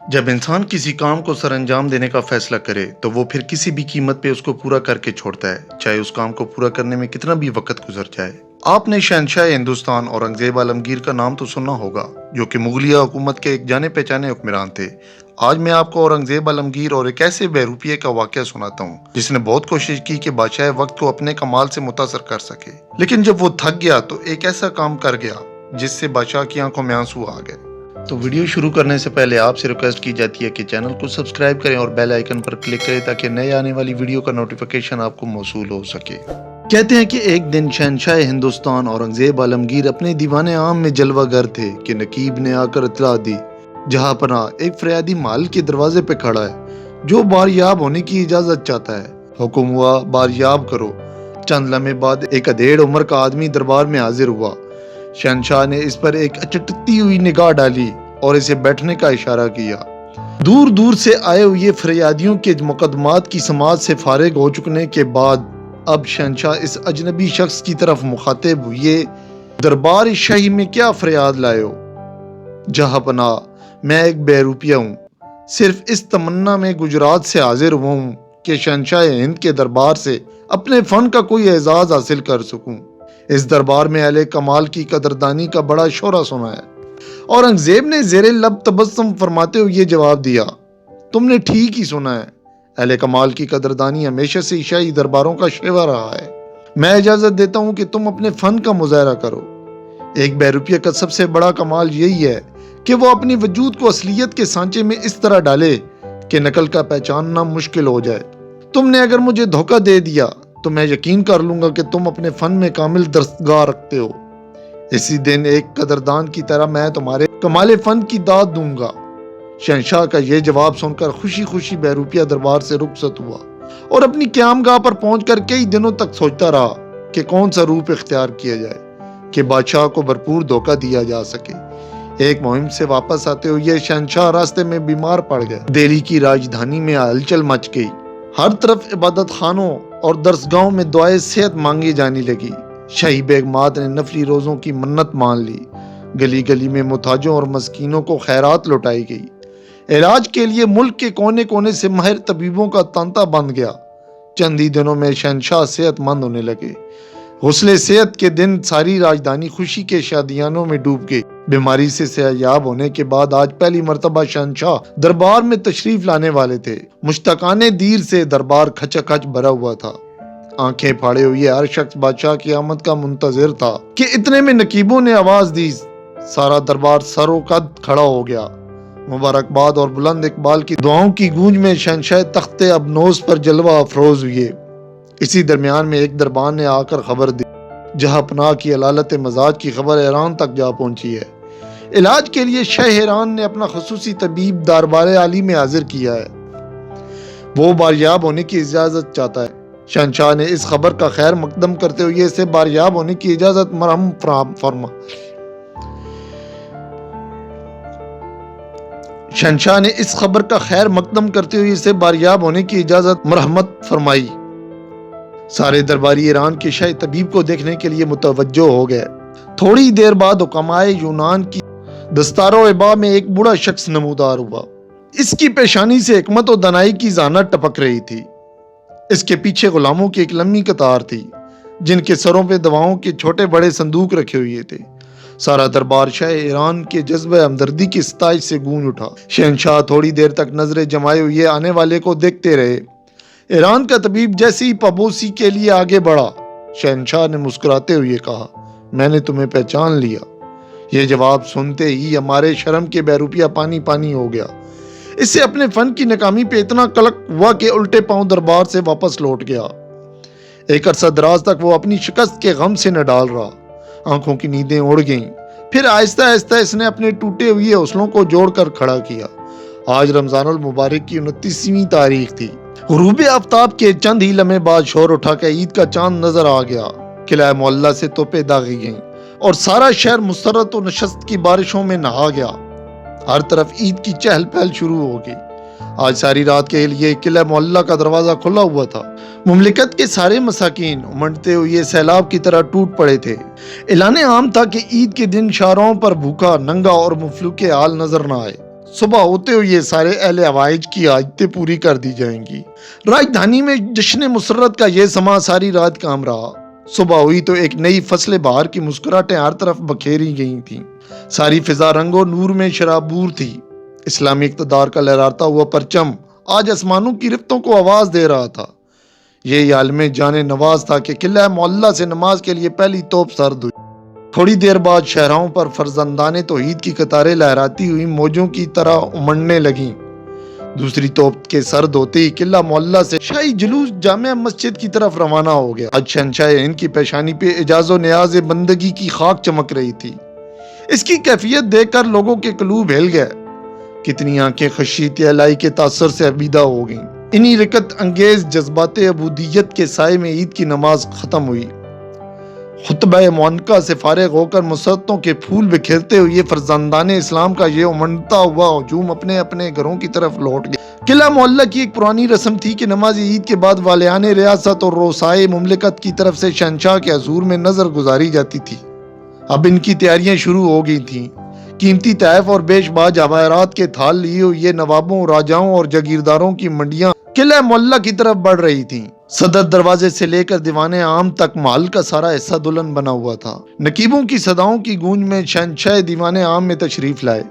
जब इंसान किसी काम को सर अंजाम देने का फैसला करे तो वो फिर किसी भी कीमत पे उसको पूरा करके छोड़ता है, चाहे उस काम को पूरा करने में कितना भी वक्त गुजर जाए। आपने शहनशाह हिंदुस्तान औरंगजेब आलमगीर का नाम तो सुना होगा, जो कि मुगलिया हुकूमत के एक जाने पहचाने हुक्मरान थे। आज मैं आपको औरंगजेब आलमगीर और एक ऐसे बहरूपिये का वाकया सुनाता हूँ जिसने बहुत कोशिश की कि बादशाह वक्त को अपने कमाल से मुतासर कर सके, लेकिन जब वो थक गया तो एक ऐसा काम कर गया जिससे बादशाह की आंखों में आंसू आ गए। तो वीडियो शुरू करने से पहले आपसे रिक्वेस्ट की जाती है कि चैनल को सब्सक्राइब करें और बेल आइकन पर क्लिक करें ताकि नए आने वाली वीडियो का नोटिफिकेशन आपको मौसूल हो सके। कहते हैं कि एक दिन शहनशाह हिंदुस्तान औरंगजेब आलमगीर अपने दीवाने आम में जलवागर थे कि नकीब ने आकर इतला दी, जहां पना एक फरियादी माल के दरवाजे पे खड़ा है जो बारियाब होने की इजाजत चाहता है। हुक्म हुआ, बारियाब करो। चंद लम्हे बाद एक अधेड़ उम्र का आदमी दरबार में हाजिर हुआ। शहनशाह ने इस पर एक अचटती हुई निगाह डाली और इसे बैठने का इशारा किया। दूर दूर से आए हुए फरियादियों के मुकदमात की समाअत से फारिग हो चुकने के बाद अब शहनशाह इस अजनबी शख्स की तरफ मुखातिब हुए, दरबार शाही में क्या फरियाद लाए हो? जहां पना, मैं एक बहरूपिया हूँ, सिर्फ इस तमन्ना में गुजरात से हाजिर हुआ हूँ कि शहनशाह हिंद के दरबार से अपने फन का कोई एजाज हासिल कर सकूं। इस दरबार में अहले कमाल की कदरदानी का बड़ा शोरा सुना है। औरंगजेब ने जेरे लब तबस्सुम फरमाते हुए जवाब दिया, तुमने ठीक ही सुना है। अहले कमाल की कदरदानी हमेशा से शाही दरबारों का शेवा रहा है। मैं इजाजत देता हूँ कि तुम अपने फन का मुजाहरा करो। एक बहरूपिया का सबसे बड़ा कमाल यही है कि वो अपनी वजूद को असलियत के सांचे में इस तरह डाले कि नकल का पहचानना मुश्किल हो जाए। तुमने अगर मुझे धोखा दे दिया तो मैं यकीन कर लूंगा कि तुम अपने फन में कामिल दस्तगाह रखते हो। इसी दिन एक कदरदान की तरह मैं तुम्हारे कमाले फन की दाद दूंगा। शहनशाह का यह जवाब सुनकर खुशी खुशी बहरूपिया दरबार से रुखसत हुआ और अपनी क़यामगाह पर पहुंचकर कई दिनों तक सोचता रहा कि कौन सा रूप इख्तियार किया जाए कि बादशाह को भरपूर धोखा दिया जा सके। एक मुहिम से वापस आते हुए शहनशाह रास्ते में बीमार पड़ गया। दिल्ली की राजधानी में हलचल मच गई। हर तरफ इबादत खानों और दरसगाहों में दुआएं सेहत मांगी जाने लगी। शाही बेगमात ने नफली रोज़ों की मन्नत मान ली। गली गली में मुताजों और मस्कीनों को खैरात लौटाई गई। इलाज के लिए मुल्क के कोने कोने से माहिर तबीबों का तांता बंध गया। चंद ही दिनों में शहनशाह सेहतमंद होने लगे। हुस्ले सेहत के दिन सारी राजधानी खुशी के शादियानों में डूब गई। बीमारी से सेहतयाब होने के बाद आज पहली मर्तबा शहनशाह दरबार में तशरीफ लाने वाले थे। मुश्ताकाने दीर से दरबार खचाखच भरा हुआ था। आंखें फाड़े हुए हर शख्स बादशाह की आमद का मुंतजिर था कि इतने में नकीबों ने आवाज दी। सारा दरबार सरोकद खड़ा हो गया। मुबारकबाद और बुलंद इकबाल की दुआओं की गूंज में शहनशाह तख्ते अबनोस पर जलवा अफरोज हुए। इसी दरमियान में एक दरबान ने आकर खबर दी। जहां पनाह की अलालत मजाज की खबर ईरान तक जा पहुंची है। इलाज के लिए शाह ईरान ने अपना खसूसी तबीब दरबार आली में हाजिर किया है। वो बारियाब होने की इजाजत चाहता है। शहनशाह ने इस खबर का खैर मकदम करते हुए इसे बारियाब होने की इजाजत मरहम फरमा। शहनशाह ने इस खबर का खैर मकदम करते हुए इसे बारियाब होने की इजाजत मरहमत फरमाई। सारे दरबारी ईरान के शाही तबीब को देखने के लिए मुतवज्जो हो गए। थोड़ी देर बाद हुक्माए यूनान की दस्तारो इबा में एक बूढ़ा शख्स नमूदार हुआ। इसकी पेशानी से हिकमत और दनाई की ज़ानत टपक रही थी। इसके पीछे गुलामों की एक लंबी कतार थी जिनके सरों पे दवाओं के छोटे बड़े संदूक रखे हुए थे। सारा दरबार शाह ईरान के जज्बे हमदर्दी की सताइश से गूंज उठा। शहनशाह थोड़ी देर तक नजरें जमाए हुए आने वाले को देखते रहे। ईरान का तबीब जैसे ही पबोसी के लिए आगे बढ़ा, शहनशाह ने मुस्कुराते हुए कहा, मैंने तुम्हें पहचान लिया। यह जवाब सुनते ही हमारे शर्म के बहरूपिया पानी पानी हो गया। इससे अपने फन की नाकामी पे इतना कलक हुआ कि उल्टे पांव दरबार से वापस लौट गया। एक अरसा दराज तक वो अपनी शिकस्त के गम से न डाल रहा। आंखों की नींदें उड़ गईं। फिर आहिस्ता आहिस्ता इसने अपने टूटे हुए हौसलों को जोड़कर खड़ा किया। आज रमजानुल मुबारक की 29वीं तारीख थी। गुरूब आफ्ताब के चंद ही लम्हे बाद शोर उठा के ईद का चांद नजर आ गया। किला मोहल्ला से तोपे दागी गईं और सारा शहर मुसरत और नशस्त की बारिशों में नहा गया। हर तरफ ईद की चहल पहल शुरू हो गई। आज सारी रात के लिए किला मोहल्ला का दरवाजा खुला हुआ था। मुमलिकत के सारे मसाकीन उमड़ते हुए सैलाब की तरह टूट पड़े थे। ऐलान आम था कि ईद के दिन शाहराहों पर भूखा, नंगा और मुफलूके हाल नजर न आए। صبح ہوتے ہوئے یہ سارے اہل ہوائج کی حاجتیں پوری کر دی جائیں گی۔ راجدھانی میں جشن مسرت کا یہ سما ساری رات کام رہا۔ صبح ہوئی تو ایک نئی فصل بہار کی مسکراہٹیں ہر طرف بکھیری گئی تھیں۔ ساری فضا رنگ و نور میں شرابور تھی۔ اسلامی اقتدار کا لہراتا ہوا پرچم آج آسمانوں کی رفتوں کو آواز دے رہا تھا۔ یہ عالم جان نواز تھا کہ قلعہ معلیٰ سے نماز کے لیے پہلی توپ سرد ہوئی۔ تھوڑی دیر بعد شہراؤں پر فرزندان توحید کی قطاریں لہراتی ہوئی موجوں کی طرح امڑنے لگیں۔ دوسری توپ کے سرد ہوتے ہی قلعہ معلیٰ سے شاہی جلوس جامع مسجد کی طرف روانہ ہو گیا۔ آج شہنشاہ ہند کی پیشانی پہ اعجاز و نیاز بندگی کی خاک چمک رہی تھی۔ اس کی کیفیت دیکھ کر لوگوں کے قلوب ہل گئے۔ کتنی آنکھیں خشیت الہی کے تاثر سے عبیدہ ہو گئیں۔ انہی رکت انگیز جذبات عبودیت کے سائے میں عید کی نماز ختم ہوئی۔ خطبہ معانقہ سے فارغ ہو کر مسرتوں کے پھول بکھیرتے ہوئے فرزندان اسلام کا یہ امنڈتا ہوا ہجوم اپنے اپنے گھروں کی طرف لوٹ گیا۔ قلعہ معلیٰ کی ایک پرانی رسم تھی کہ نماز عید کے بعد والیان ریاست اور روسائے مملکت کی طرف سے شہنشاہ کے حضور میں نظر گزاری جاتی تھی۔ اب ان کی تیاریاں شروع ہو گئی تھیں۔ قیمتی تحائف اور بیش باج جواہرات کے تھال لیے ہوئے نوابوں، راجاؤں اور جاگیرداروں کی منڈیاں قلعہ معلیٰ کی طرف بڑھ رہی تھیں۔ صدر دروازے سے لے کر دیوان عام تک محل کا سارا حصہ دلہن بنا ہوا تھا۔ نقیبوں کی صداؤں کی گونج میں شہنشاہ دیوان عام میں تشریف لائے۔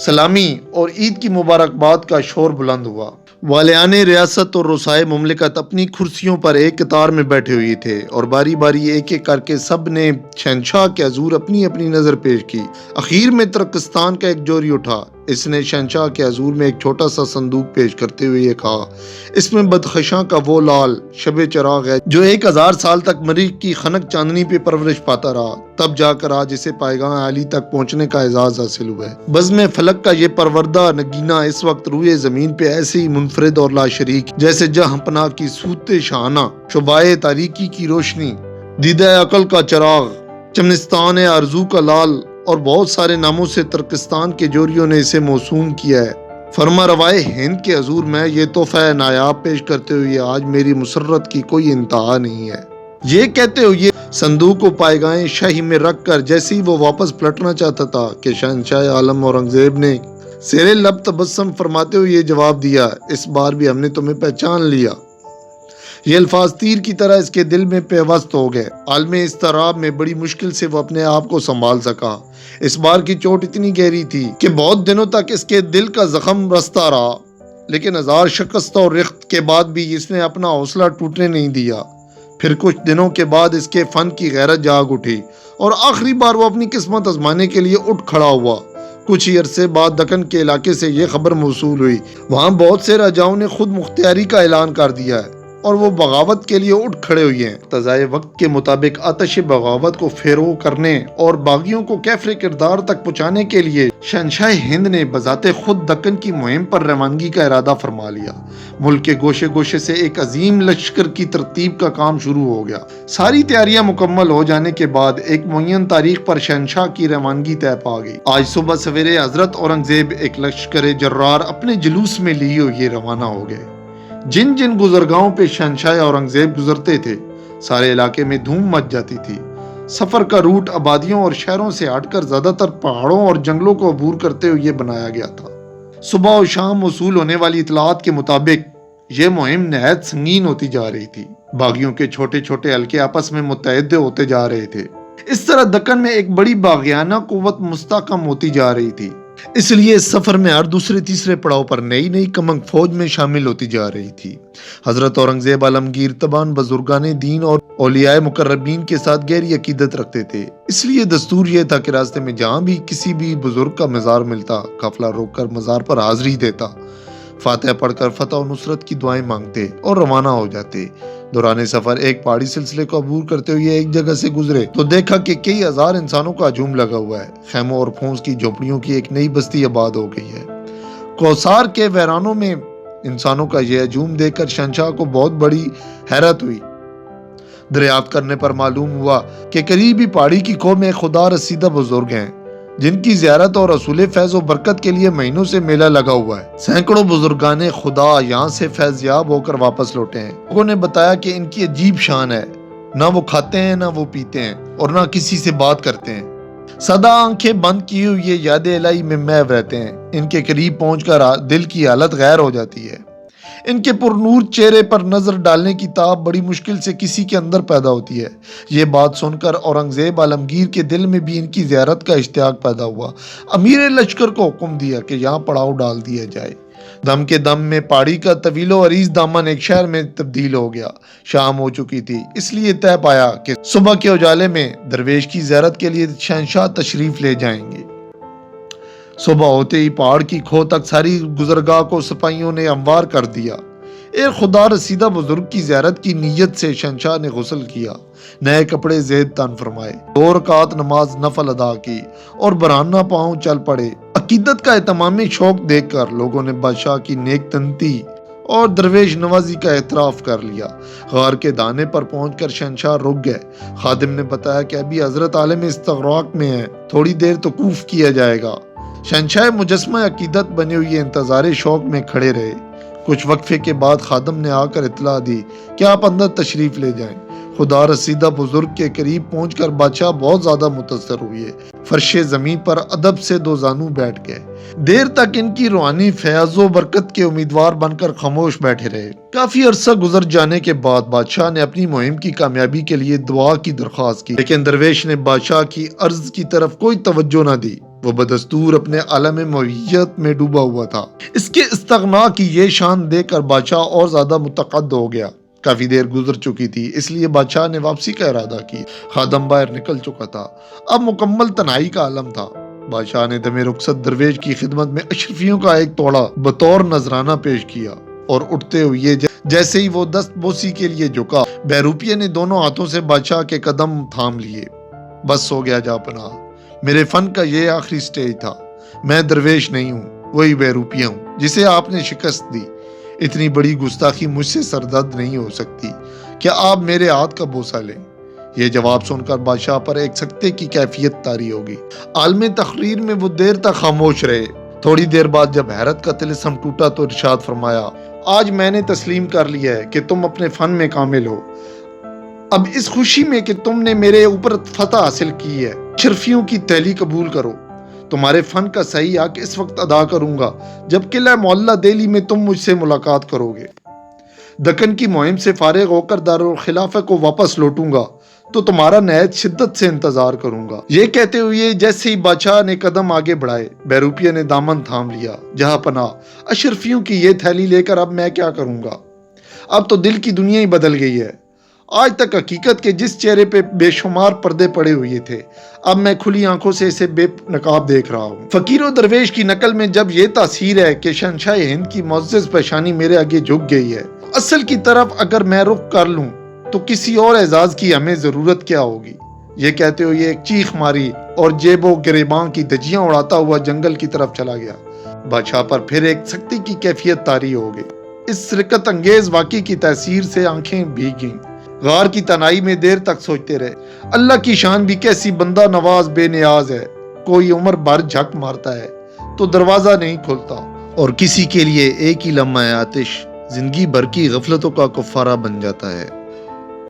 سلامی اور عید کی مبارکباد کا شور بلند ہوا۔ والیان ریاست اور روسائے مملکت اپنی کرسیوں پر ایک قطار میں بیٹھے ہوئے تھے اور باری باری ایک ایک کر کے سب نے شہنشاہ کے حضور اپنی اپنی نظر پیش کی۔ اخیر میں ترکستان کا ایک جوری اٹھا۔ اس نے شہنشاہ کے حضور میں ایک چھوٹا سا صندوق پیش کرتے ہوئے یہ کہا، اس میں بدخشاں کا وہ لال شب چراغ ہے جو 1000 سال تک مریخ کی خنک چاندنی پہ پرورش پاتا رہا، تب جا کر آج اسے پائیگاہ عالی تک پہنچنے کا اعزاز حاصل ہوا ہے۔ بزم فلک کا یہ پروردہ نگینہ اس وقت روئے زمین پہ ایسے ہی منفرد اور لاشریک جیسے جہاں پناہ کی سوتے شاہانہ، شعبۂ تاریکی کی روشنی، دیدہ عقل کا چراغ، چمنستان آرزو کا لال اور بہت سارے ناموں سے ترکستان کے جوریوں نے اسے موسوم کیا ہے۔ فرما روائے ہند کے حضور میں یہ تحفہ نایاب پیش کرتے ہوئے آج میری مسرت کی کوئی انتہا نہیں ہے۔ یہ کہتے ہوئے صندوق کو پائیگاہ شاہی میں رکھ کر جیسے ہی وہ واپس پلٹنا چاہتا تھا کہ شہنشاہ عالم اورنگزیب نے زیر لب تبسم فرماتے ہوئے یہ جواب دیا، اس بار بھی ہم نے تمہیں پہچان لیا۔ یہ الفاظ تیر کی طرح اس کے دل میں پیوست ہو گئے۔ عالم اضطراب میں بڑی مشکل سے وہ اپنے آپ کو سنبھال سکا۔ اس بار کی چوٹ اتنی گہری تھی کہ بہت دنوں تک اس کے دل کا زخم رستا رہا، لیکن 1000 شکست اور رخت کے بعد بھی اس نے اپنا حوصلہ ٹوٹنے نہیں دیا۔ پھر کچھ دنوں کے بعد اس کے فن کی غیرت جاگ اٹھی اور آخری بار وہ اپنی قسمت آزمانے کے لیے اٹھ کھڑا ہوا۔ کچھ ہی عرصے بعد دکن کے علاقے سے یہ خبر موصول ہوئی، وہاں بہت سے راجاؤں نے خود مختاری کا اعلان کر دیا ہے اور وہ بغاوت کے لیے اٹھ کھڑے ہوئے ہیں۔ تضائع وقت کے مطابق آتش بغاوت کو فروغ کرنے اور باغیوں کو کیفر کردار تک پہنچانے کے لیے شہنشاہ ہند نے بذات خود دکن کی مہم پر روانگی کا ارادہ فرما لیا۔ ملک کے گوشے گوشے سے ایک عظیم لشکر کی ترتیب کا کام شروع ہو گیا۔ ساری تیاریاں مکمل ہو جانے کے بعد ایک معین تاریخ پر شہنشاہ کی روانگی طے پا گئی۔ آج صبح سویرے حضرت اورنگزیب ایک لشکر جرار اپنے جلوس میں لیے ہوئے روانہ ہو گئے۔ جن جن گزرگاہوں پہ شہنشاہ اورنگزیب گزرتے تھے سارے علاقے میں دھوم مچ جاتی تھی۔ سفر کا روٹ آبادیوں اور شہروں سے ہٹ کر زیادہ تر پہاڑوں اور جنگلوں کو عبور کرتے ہوئے بنایا گیا تھا۔ صبح و شام موصول ہونے والی اطلاعات کے مطابق یہ مہم نہایت سنگین ہوتی جا رہی تھی۔ باغیوں کے چھوٹے چھوٹے حلقے آپس میں متحد ہوتے جا رہے تھے۔ اس طرح دکن میں ایک بڑی باغیانہ قوت مستحکم ہوتی جا رہی تھی۔ اس لیے اس سفر میں ہر دوسرے تیسرے پڑاؤ پر نئی نئی کمنگ فوج میں شامل ہوتی جا رہی تھی۔ حضرت اورنگزیب عالمگیر تمام بزرگان دین اور اولیاء مقربین کے ساتھ گہری عقیدت رکھتے تھے، اس لیے دستور یہ تھا کہ راستے میں جہاں بھی کسی بھی بزرگ کا مزار ملتا قافلہ روک کر مزار پر حاضری دیتا، فاتحہ پڑھ کر فتح و نصرت کی دعائیں مانگتے اور روانہ ہو جاتے۔ دوران سفر ایک پہاڑی سلسلے کو عبور کرتے ہوئے ایک جگہ سے گزرے تو دیکھا کہ کئی ہزار انسانوں کا ہجوم لگا ہوا ہے۔ خیموں اور پھونس کی جھونپڑیوں کی ایک نئی بستی آباد ہو گئی ہے۔ کوثار کے ویرانوں میں انسانوں کا یہ ہجوم دیکھ کر شہنشاہ کو بہت بڑی حیرت ہوئی۔ دریافت کرنے پر معلوم ہوا کہ قریبی پہاڑی کی قوم میں خدا رسیدہ بزرگ ہیں جن کی زیارت اور حصول فیض و برکت کے لیے مہینوں سے میلہ لگا ہوا ہے۔ سینکڑوں بزرگان خدا یہاں سے فیض یاب ہو کر واپس لوٹے ہیں۔ لوگوں نے بتایا کہ ان کی عجیب شان ہے، نہ وہ کھاتے ہیں نہ وہ پیتے ہیں اور نہ کسی سے بات کرتے ہیں۔ सदा आंखें बंद किए हुए ये याद इलाही में महव रहते हैं। इनके करीब पहुंचकर दिल की हालत गैर हो जाती है। इनके पुरनूर चेहरे पर नजर डालने की ताब बड़ी मुश्किल से किसी के अंदर पैदा होती है। ये बात सुनकर औरंगजेब आलमगीर के दिल में भी इनकी ज़ियारत का इश्तियाक पैदा हुआ। अमीर लश्कर को हुक्म दिया कि यहाँ पड़ाव डाल दिया जाए। दम के दम में पहाड़ी का तवीलो अरीज दामन एक शहर में तब्दील हो गया। शाम हो चुकी थी, इसलिए तय पाया कि सुबह के उजाले में दरवेश की ज़ियारत के लिए शहंशाह तशरीफ ले जाएंगे। सुबह होते ही पहाड़ की खो तक सारी गुजरगाह को सिपाहियों ने हमवार कर दिया। एक खुदा रसीदा बुजुर्ग की ज़ियारत की नीयत से शहंशाह ने गुस्ल किया, नए कपड़े ज़ेद तन फरमाए, 2 रकात नमाज नफल अदा की और बराना पाँव चल पड़े। अकीदत का एहतमामी शौक देखकर लोगों ने बादशाह की नेक तंती और दरवेश नवाजी का एतराफ़ कर लिया। गार के दाने पर पहुंचकर शहंशाह रुक गए। खादिम ने बताया कि अभी हजरत आलिम इस्तगराक में है, थोड़ी देर तो कूफ किया जाएगा। शहंशाह मुजस्मा अकीदत बने हुए इंतज़ार शौक में खड़े रहे। कुछ वक्फे के बाद खादम ने आकर इतला दी कि आप अंदर तशरीफ ले जाएं। खुदा रसीदा बुजुर्ग के करीब पहुंचकर बादशाह बहुत ज्यादा मुतासर हुए। फर्शे जमीन पर अदब से 2 जानू बैठ गए। देर तक इनकी रूहानी फयाजो बरकत के उम्मीदवार बनकर खामोश बैठे रहे। काफी अरसा गुजर जाने के बाद बादशाह ने अपनी मुहिम की कामयाबी के लिए दुआ की दरख्वास्त की, लेकिन दरवेश ने बादशाह की अर्ज की तरफ कोई तवज्जो न दी। वो बदस्तूर अपने आलम मवीयत में डूबा हुआ था। इसके इस्तगना की ये शान देखकर बादशाह और ज्यादा मुतक़द्द हो गया। काफी देर गुजर चुकी थी, इसलिए बादशाह ने वापसी का इरादा किया। खादम बाहर निकल चुका था, अब मुकम्मल तन्हाई का आलम था। बादशाह ने दमे रुखसत दरवेश की खिदमत में अशरफियों का एक तोड़ा बतौर नजराना पेश किया और उठते हुए जैसे ही वो दस्त बोसी के लिए झुका, बहरूपिया ने दोनों हाथों से बादशाह के कदम थाम लिए। बस हो गया जापना, मेरे फन का ये आखिरी स्टेज था। मैं दरवेश नहीं हूँ, वही बहरूपिया हूँ जिसे आपने शिकस्त दी। इतनी बड़ी गुस्ताखी मुझसे सरदर्द नहीं हो सकती। क्या आप मेरे हाथ का बोसा लें? यह जवाब सुनकर बादशाह पर एक सख्ते की कैफियत तारी होगी। आलम तकरीर में वो देर तक खामोश रहे। थोड़ी देर बाद जब हैरत का तिलिस्म टूटा तो इरशाद फरमाया, आज मैंने तस्लीम कर लिया है कि तुम अपने फन में कामिल हो। अब इस खुशी में कि तुमने मेरे ऊपर फतह हासिल की है, शर्फियों की तहली कबूल करो। तुम्हारे फन का सही हक इस वक्त अदा करूंगा जब किला मोहल्ला दिल्ली में तुम मुझसे मुलाकात करोगे। दक्कन की मुहिम से फारिग होकर दारुल खिलाफा को वापस लौटूंगा तो तुम्हारा नहायत शिद्दत से इंतजार करूंगा। ये कहते हुए जैसे ही बादशाह ने कदम आगे बढ़ाए, बहरूपिया ने दामन थाम लिया। जहां पनाह अशरफियों की ये थैली लेकर अब मैं क्या करूंगा? अब तो दिल की दुनिया ही बदल गई है। आज तक हकीकत के जिस चेहरे पे बेशुमार पर्दे पड़े हुए थे, अब मैं खुली आंखों से इसे बेनकाब देख रहा हूँ। फकीर और दरवेश की नकल में जब ये तासीर है कि शहंशाह हिंद की मुअज़्ज़ज़ पेशानी मेरे आगे झुक गई है, असल की तरफ अगर मैं रुख कर लूँ तो किसी और एजाज की हमें जरूरत क्या होगी। ये कहते हुए एक चीख मारी और जेबो गिरेबां की धज्जियां उड़ाता हुआ जंगल की तरफ चला गया। बादशाह पर फिर एक सख्ती की कैफियत तारी हो गई। इस रिकत अंगेज वाक़े की तासीर से आंखें भीग गईं। गार की तनाई में देर तक सोचते रहे, अल्लाह की शान भी कैसी बंदा नवाज बेनियाज है। कोई उम्र भर झक मारता है तो दरवाजा नहीं खुलता, और किसी के लिए एक ही लम्हा आतिश जिंदगी भर की गफलतों का कुफारा बन जाता है।